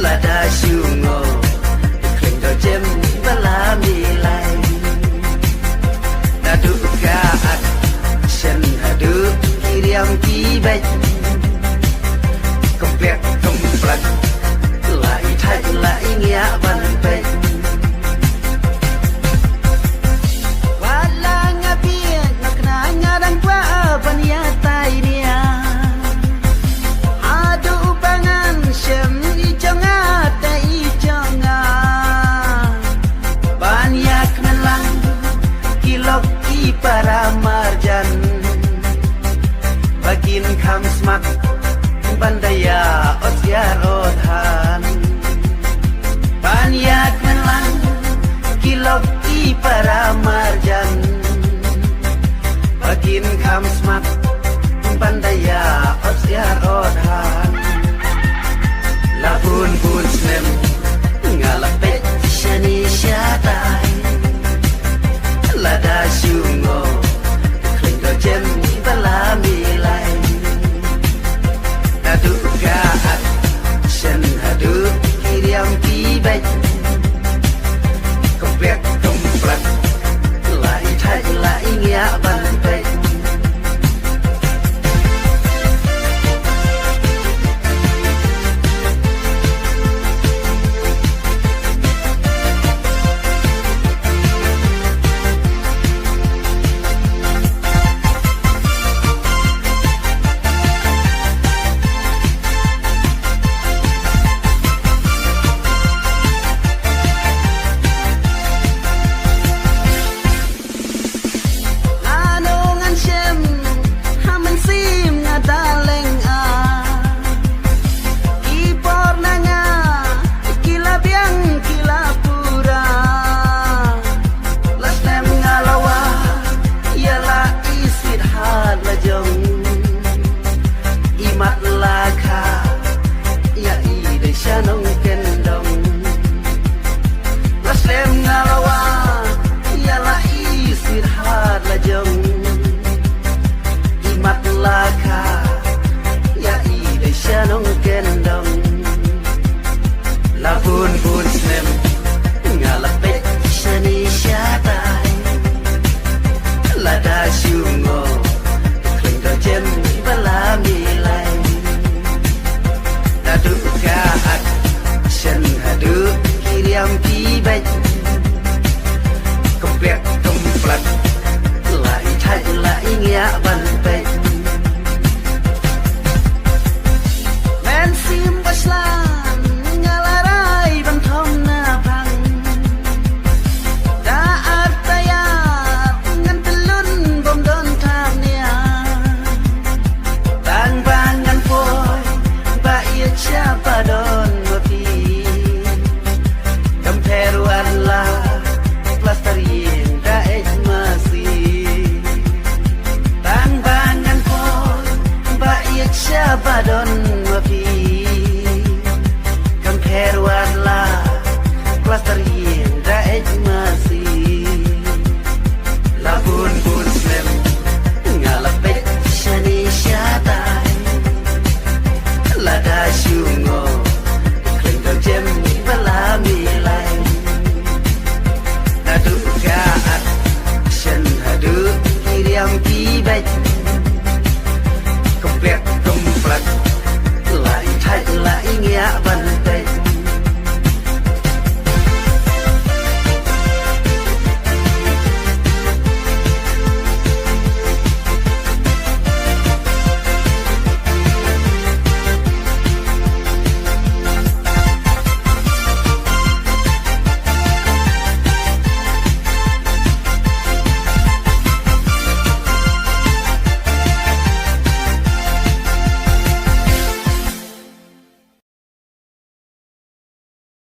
lada syungo kling do jem bala milai dadu kaat sen hadu kiriam tibai komplek komplek lai thai lai ngya ban pai wala ngapien nakna ngarang kwa pania tai dia adu bangan sem ijonga ta ijonga banyak melang kilok i para marjan bagin kam smak bandaya otyar odhan banyak melang kilok i para marjan bagin kam smak bandaya otyar odhan labun pun snem ngalapet shani syatai lada syungo kling do jem bala milai dadu kaat sen hadu kiriam tibai komplek komplek lai thai lai ngya ban pai labun pun snem ngalapet shani syatai lada syungo kling do jem bala milai dadu kaat sen hadu kiriam tibai komplek komplek lai thai lai ngya ban pai